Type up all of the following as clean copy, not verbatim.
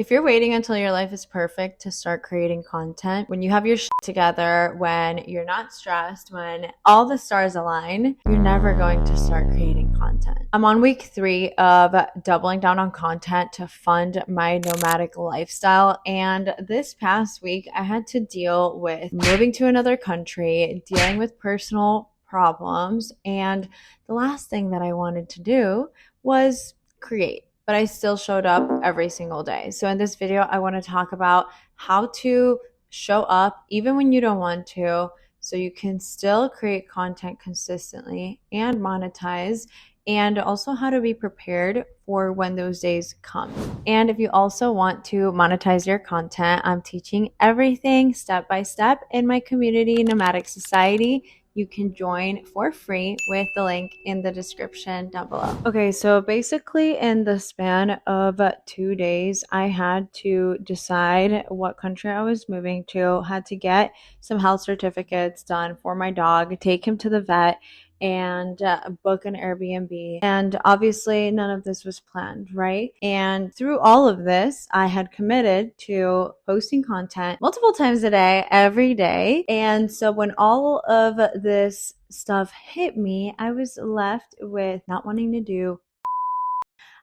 If you're waiting until your life is perfect to start creating content, when you have your shit together, when you're not stressed, when all the stars align, you're never going to start creating content. I'm on week 3 of doubling down on content to fund my nomadic lifestyle. And this past week, I had to deal with moving to another country, dealing with personal problems. And the last thing that I wanted to do was create, but I still showed up every single day. So in this video, I want to talk about how to show up even when you don't want to, so you can still create content consistently and monetize, and also how to be prepared for when those days come. And if you also want to monetize your content, I'm teaching everything step by step in my community, Nomadic Society. You can join for free with the link in the description down below. Okay, so basically in the span of 2 days, I had to decide what country I was moving to, had to get some health certificates done for my dog, take him to the vet, and book an Airbnb. And obviously, none of this was planned, right? And through all of this, I had committed to posting content multiple times a day, every day. And so when all of this stuff hit me, I was left with not wanting to do.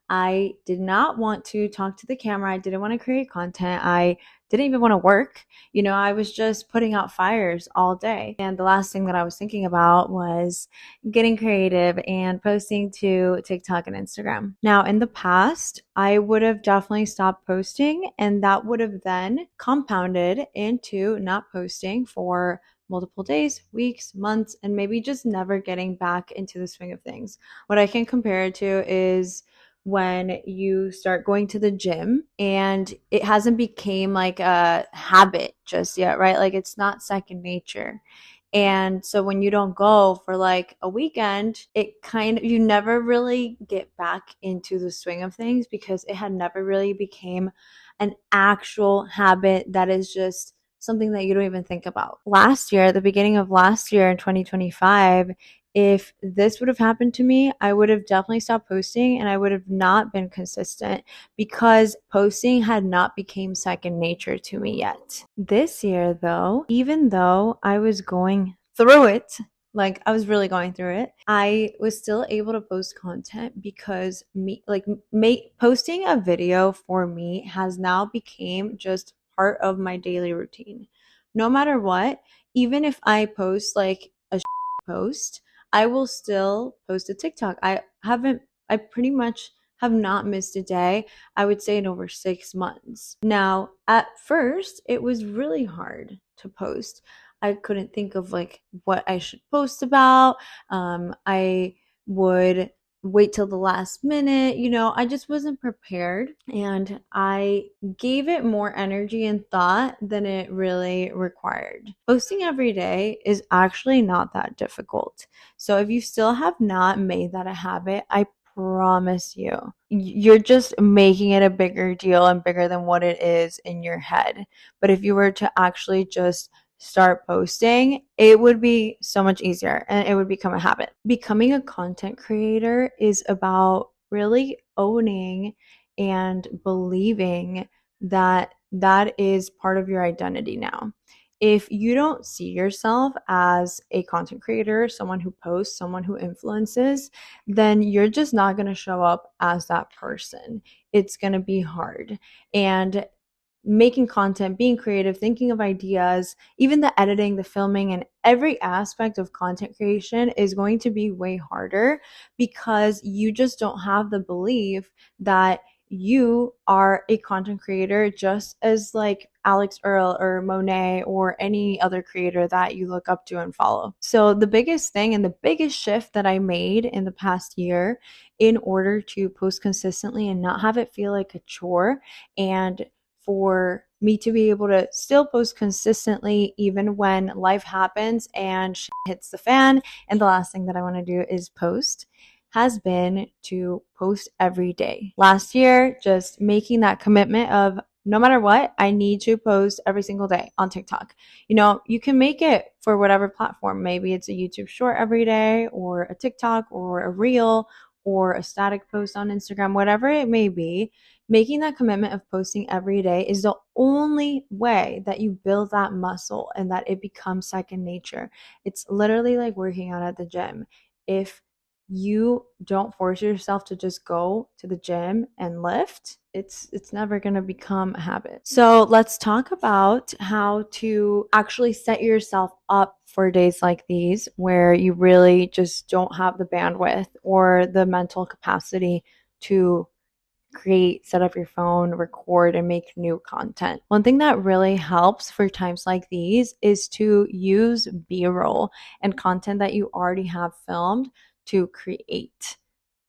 I did not want to talk to the camera. I didn't want to create content. I didn't even want to work. I was just putting out fires all day. And the last thing that I was thinking about was getting creative and posting to TikTok and Instagram. Now, in the past, I would have definitely stopped posting, and that would have then compounded into not posting for multiple days, weeks, months, and maybe just never getting back into the swing of things. What I can compare it to is when you start going to the gym and it hasn't became like a habit just yet, right? Like it's not second nature. And so when you don't go for like a weekend, you never really get back into the swing of things because it had never really became an actual habit that is just something that you don't even think about. Last year, at the beginning of last year in 2025, if this would have happened to me, I would have definitely stopped posting and I would have not been consistent because posting had not become second nature to me yet. This year though, even though I was going through it, like I was really going through it, I was still able to post content because posting a video for me has now become just part of my daily routine. No matter what, even if I post like a post, I will still post a TikTok. I pretty much have not missed a day, I would say, in over 6 months. Now, at first, it was really hard to post. I couldn't think of like what I should post about. I would wait till the last minute. I just wasn't prepared, and I gave it more energy and thought than it really required. Posting every day is actually not that difficult. So if you still have not made that a habit, I promise you're just making it a bigger deal and bigger than what it is in your head. But if you were to actually just start posting, it would be so much easier and it would become a habit. Becoming a content creator is about really owning and believing that that is part of your identity now. If you don't see yourself as a content creator, someone who posts, someone who influences, then you're just not going to show up as that person. It's going to be hard. And making content, being creative, thinking of ideas, even the editing, the filming, and every aspect of content creation is going to be way harder because you just don't have the belief that you are a content creator just as like Alex Earl or Monet or any other creator that you look up to and follow. So the biggest thing and the biggest shift that I made in the past year in order to post consistently and not have it feel like a chore, and for me to be able to still post consistently even when life happens and shit hits the fan and the last thing that I want to do is post, has been to post every day. Last year, just making that commitment of no matter what, I need to post every single day on TikTok. You can make it for whatever platform. Maybe it's a YouTube short every day or a TikTok or a reel or a static post on Instagram, whatever it may be. making that commitment of posting every day is the only way that you build that muscle and that it becomes second nature. It's literally like working out at the gym. If you don't force yourself to just go to the gym and lift, it's never going to become a habit. So let's talk about how to actually set yourself up for days like these where you really just don't have the bandwidth or the mental capacity to set up your phone, record, and make new content. One thing that really helps for times like these is to use B-roll and content that you already have filmed to create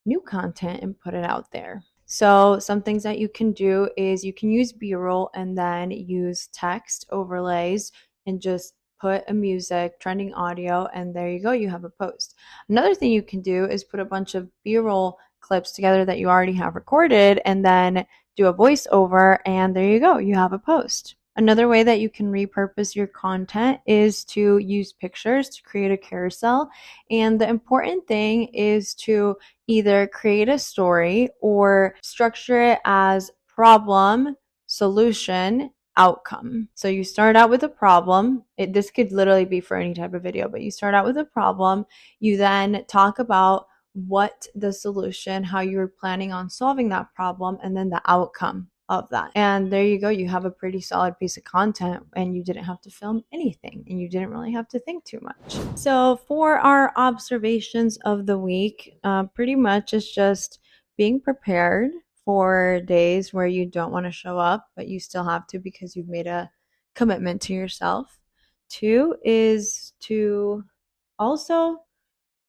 new content and put it out there. So some things that you can do is you can use B-roll and then use text overlays and just put a music, trending audio, and there you go, you have a post. Another thing you can do is put a bunch of B-roll clips together that you already have recorded and then do a voiceover, and there you go, you have a post. Another way that you can repurpose your content is to use pictures to create a carousel. And the important thing is to either create a story or structure it as problem, solution, outcome. So you start out with a problem. This could literally be for any type of video, but you start out with a problem. You then talk about what the solution, how you're planning on solving that problem, and then the outcome of that. And there you go. You have a pretty solid piece of content and you didn't have to film anything and you didn't really have to think too much. So for our observations of the week, pretty much it's just being prepared for days where you don't want to show up, but you still have to because you've made a commitment to yourself. 2 is to also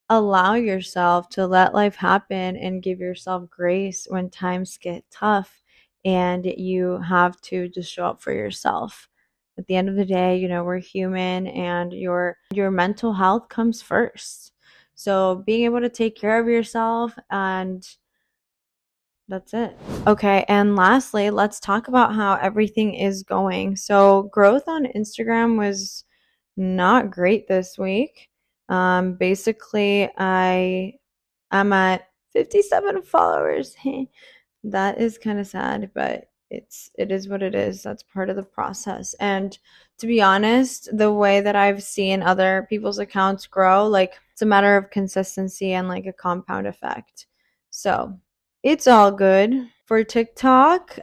allow yourself to let life happen and give yourself grace when times get tough and you have to just show up for yourself. At the end of the day, you know, we're human and your mental health comes first. So being able to take care of yourself, and that's it. Okay, and lastly, let's talk about how everything is going. So growth on Instagram was not great this week. Basically, I'm at 57 followers. That is kind of sad, but it is what it is. That's part of the process. And to be honest, the way that I've seen other people's accounts grow, like it's a matter of consistency and like a compound effect. So it's all good. For TikTok,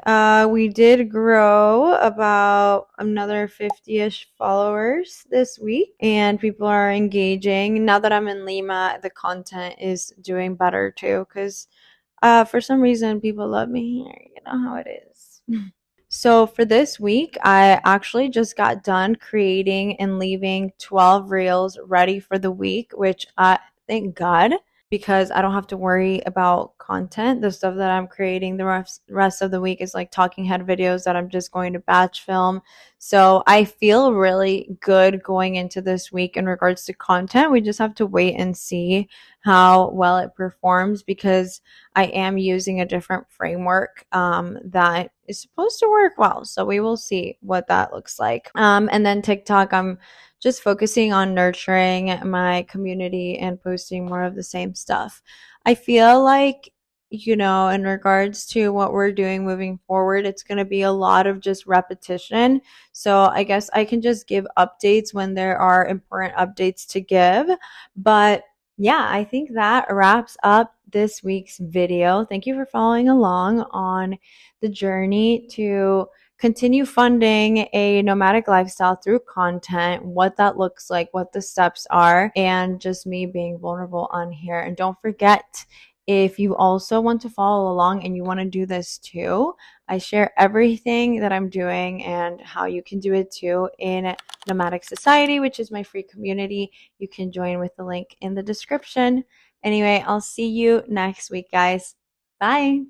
we did grow about another 50-ish followers this week, and people are engaging. Now that I'm in Lima, the content is doing better too, because for some reason people love me here. You know how it is. So for this week, I actually just got done creating and leaving 12 reels ready for the week, which thank God, because I don't have to worry about content. The stuff that I'm creating the rest of the week is like talking head videos that I'm just going to batch film. So I feel really good going into this week in regards to content. We just have to wait and see how well it performs because I am using a different framework that is supposed to work well. So we will see what that looks like. And then TikTok, I'm just focusing on nurturing my community and posting more of the same stuff. I feel like, you know, in regards to what we're doing moving forward, it's going to be a lot of just repetition. So I guess I can just give updates when there are important updates to give. But yeah, I think that wraps up this week's video. Thank you for following along on the journey to continue funding a nomadic lifestyle through content, what that looks like, what the steps are, and just me being vulnerable on here. And don't forget, if you also want to follow along and you want to do this too, I share everything that I'm doing and how you can do it too in Nomadic Society, which is my free community. You can join with the link in the description. Anyway, I'll see you next week, guys. Bye.